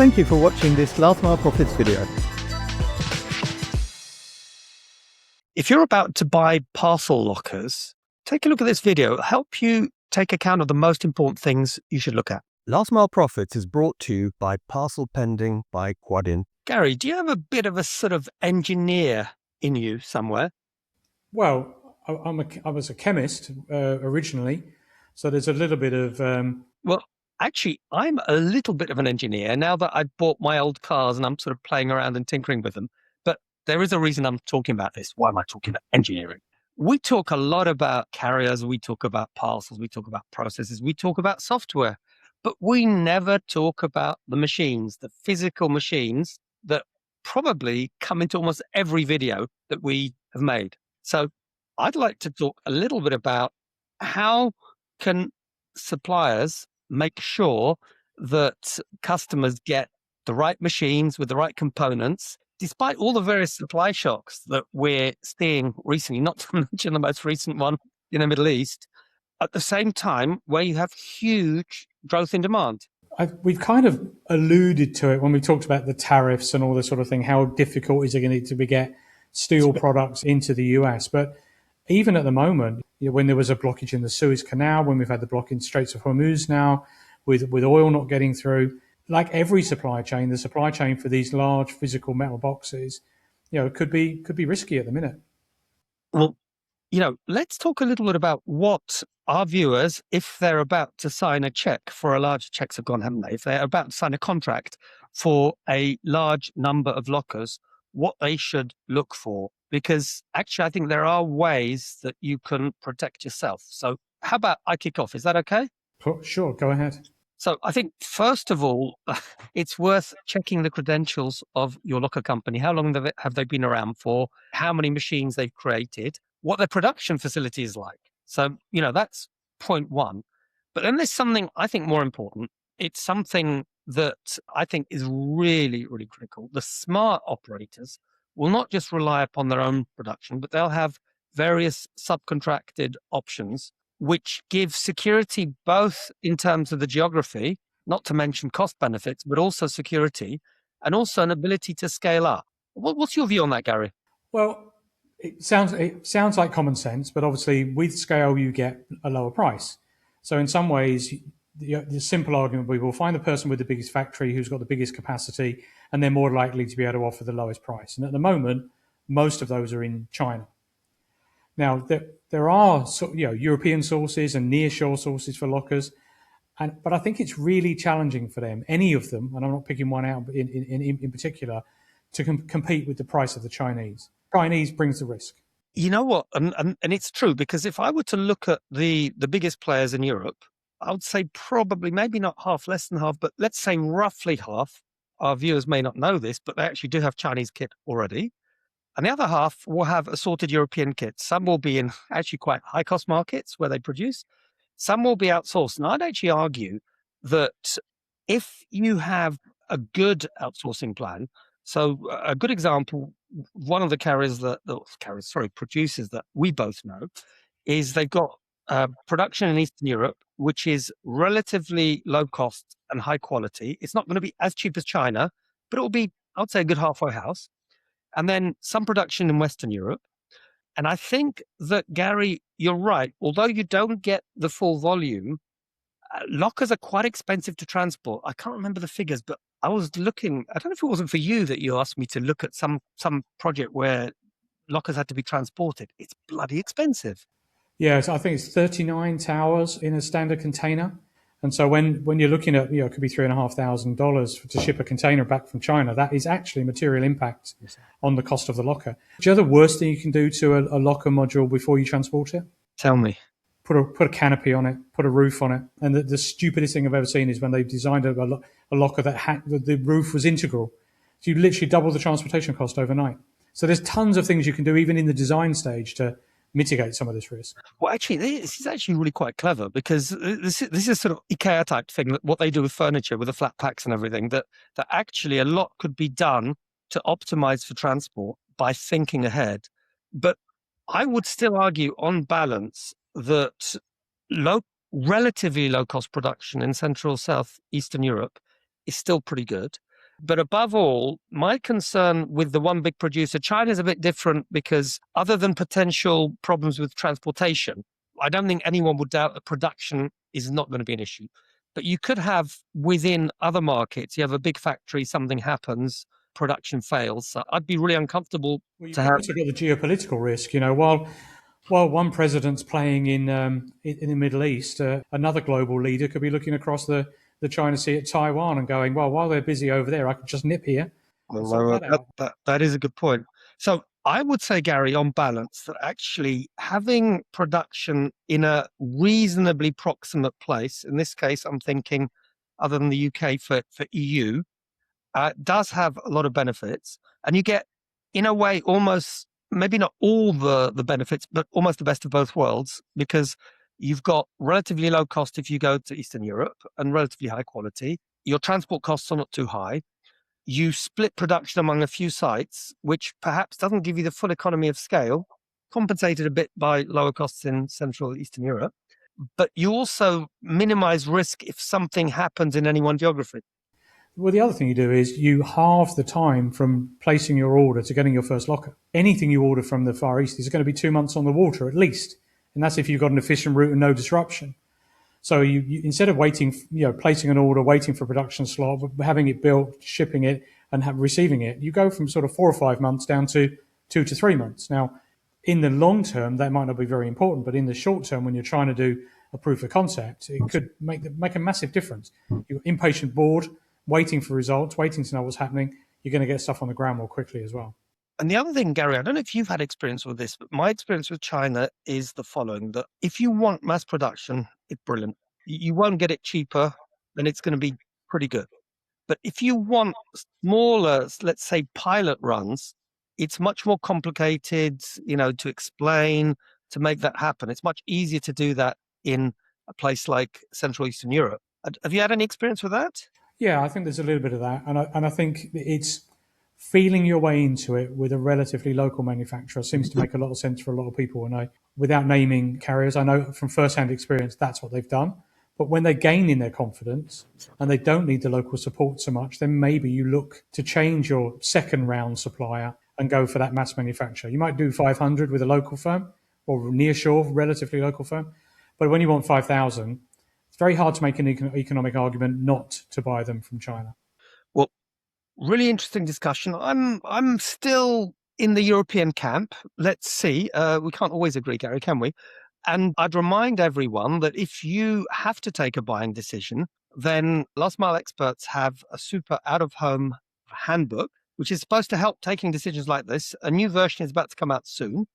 Thank you for watching this Last Mile Profits video. If you're about to buy parcel lockers, take a look at this video. It'll help you take account of the most important things you should look at. Last Mile Profits is brought to you by Parcel Pending by Quadient. Gary, do you have a bit of a sort of engineer in you somewhere? Well, I was a chemist originally, so there's a little bit of... Well, actually, I'm a little bit of an engineer now that I've bought my old cars and I'm sort of playing around and tinkering with them. But there is a reason I'm talking about this. Why am I talking about engineering? We talk a lot about carriers, we talk about parcels, we talk about processes, we talk about software, but we never talk about the machines, the physical machines that probably come into almost every video that we have made. So I'd like to talk a little bit about how can suppliers make sure that customers get the right machines with the right components, despite all the various supply shocks that we're seeing recently, not to mention the most recent one in the Middle East, at the same time where you have huge growth in demand. We've kind of alluded to it when we talked about the tariffs and all this sort of thing, how difficult is it going to be to get steel products into the US. But even at the moment, when there was a blockage in the Suez Canal, when we've had the block in Straits of Hormuz now, with oil not getting through, like every supply chain, the supply chain for these large physical metal boxes, could be risky at the minute. Well, let's talk a little bit about what our viewers, if they're about to sign a check for a large, checks have gone, haven't they? If they're about to sign a contract for a large number of lockers, what they should look for. Because actually, I think there are ways that you can protect yourself. So how about I kick off? Is that okay? Sure, go ahead. So I think, first of all, it's worth checking the credentials of your locker company. How long have they been around for? How many machines they've created? What their production facility is like. So, that's point one. But then there's something I think more important. It's something that I think is really, really critical. The smart operators will not just rely upon their own production, but they'll have various subcontracted options which give security both in terms of the geography, not to mention cost benefits, but also security, and also an ability to scale up. What's your view on that, Gary? Well, it sounds like common sense, but obviously with scale you get a lower price. So in some ways, the simple argument we will find the person with the biggest factory who's got the biggest capacity, and they're more likely to be able to offer the lowest price. And at the moment, most of those are in China. Now, there are European sources and nearshore sources for lockers, but I think it's really challenging for them, any of them, and I'm not picking one out in particular, to compete with the price of the Chinese. Chinese brings the risk. You know what? And it's true, because if I were to look at the biggest players in Europe, I would say probably, maybe not half, less than half, but let's say roughly half. Our viewers may not know this, but they actually do have Chinese kit already. And the other half will have assorted European kits. Some will be in actually quite high cost markets where they produce. Some will be outsourced. And I'd actually argue that if you have a good outsourcing plan, so a good example, one of the producers that we both know, is they've got production in Eastern Europe, which is relatively low cost and high quality. It's not going to be as cheap as China, but it will be, I would say, a good halfway house. And then some production in Western Europe. And I think that, Gary, you're right. Although you don't get the full volume, lockers are quite expensive to transport. I can't remember the figures, but I was looking, I don't know if it wasn't for you that you asked me to look at some project where lockers had to be transported. It's bloody expensive. Yeah, so I think it's 39 towers in a standard container. And so when you're looking at, it could be $3,500 to ship a container back from China, that is actually material impact on the cost of the locker. Do you know the worst thing you can do to a locker module before you transport it? Tell me. Put a canopy on it, put a roof on it. And the stupidest thing I've ever seen is when they've designed a locker that the roof was integral. So you literally double the transportation cost overnight. So there's tons of things you can do even in the design stage to mitigate some of this risk. Well, actually, this is actually really quite clever, because this is sort of IKEA type thing, what they do with furniture, with the flat packs and everything, that actually a lot could be done to optimize for transport by thinking ahead. But I would still argue, on balance, that relatively low cost production in Central, South, Eastern Europe is still pretty good. But above all, my concern with the one big producer, China is a bit different because other than potential problems with transportation, I don't think anyone would doubt that production is not going to be an issue. But you could have within other markets, you have a big factory, something happens, production fails. So I'd be really uncomfortable Well, you've to have. also got the geopolitical risk. While one president's playing in the Middle East, another global leader could be looking across the China Sea at Taiwan and going, well, while they're busy over there, I could just nip here and sort that out. That is a good point. So I would say, Gary, on balance, that actually having production in a reasonably proximate place, in this case, I'm thinking other than the UK for EU, does have a lot of benefits. And you get, in a way, almost, maybe not all the benefits, but almost the best of both worlds, because you've got relatively low cost if you go to Eastern Europe and relatively high quality. Your transport costs are not too high. You split production among a few sites, which perhaps doesn't give you the full economy of scale, compensated a bit by lower costs in Central Eastern Europe. But you also minimize risk if something happens in any one geography. Well, the other thing you do is you halve the time from placing your order to getting your first locker. Anything you order from the Far East is going to be 2 months on the water at least. And that's if you've got an efficient route and no disruption. So you instead of waiting, placing an order, waiting for a production slot, having it built, shipping it, and receiving it, you go from sort of 4 or 5 months down to 2 to 3 months. Now, in the long term, that might not be very important, but in the short term, when you're trying to do a proof of concept, it could make a massive difference. You're impatient, bored, waiting for results, waiting to know what's happening. You're going to get stuff on the ground more quickly as well. And the other thing, Gary, I don't know if you've had experience with this, but my experience with China is the following, that if you want mass production, it's brilliant. You won't get it cheaper, and it's going to be pretty good. But if you want smaller, let's say, pilot runs, it's much more complicated, to explain, to make that happen. It's much easier to do that in a place like Central Eastern Europe. Have you had any experience with that? Yeah, I think there's a little bit of that. And I think it's feeling your way into it with a relatively local manufacturer seems to make a lot of sense for a lot of people. And without naming carriers, I know from first-hand experience that's what they've done. But when they gain in their confidence and they don't need the local support so much, then maybe you look to change your second round supplier and go for that mass manufacturer. You might do 500 with a local firm or nearshore, relatively local firm. But when you want 5,000, it's very hard to make an economic argument not to buy them from China. Well, really interesting discussion. I'm still in the European camp. Let's see. We can't always agree, Gary, can we? And I'd remind everyone that if you have to take a buying decision, then Last Mile Experts have a super out-of-home handbook, which is supposed to help taking decisions like this. A new version is about to come out soon.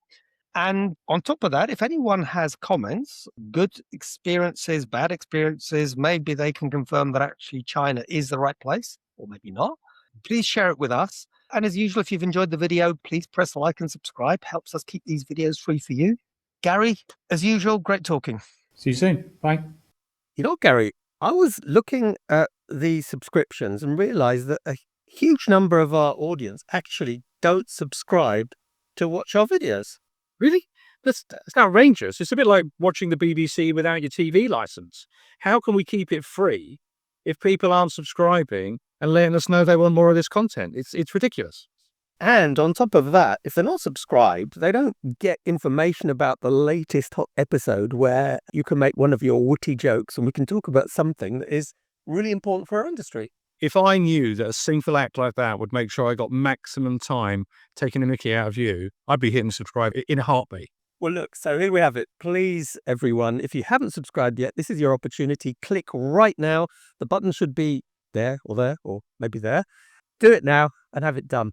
And on top of that, if anyone has comments, good experiences, bad experiences, maybe they can confirm that actually China is the right place, or maybe not, please share it with us. And as usual, if you've enjoyed the video, please press like and subscribe. Helps us keep these videos free for you. Gary, as usual, great talking. See you soon. Bye. Gary, I was looking at the subscriptions and realized that a huge number of our audience actually don't subscribe to watch our videos. Really? That's outrageous. It's a bit like watching the BBC without your TV license. How can we keep it free if people aren't subscribing and letting us know they want more of this content? It's ridiculous. And on top of that, if they're not subscribed, they don't get information about the latest hot episode where you can make one of your witty jokes and we can talk about something that is really important for our industry. If I knew that a single act like that would make sure I got maximum time taking the mickey out of you, I'd be hitting subscribe in a heartbeat. Well, look, so here we have it. Please, everyone, if you haven't subscribed yet, this is your opportunity. Click right now. The button should be there, or maybe there. Do it now and have it done.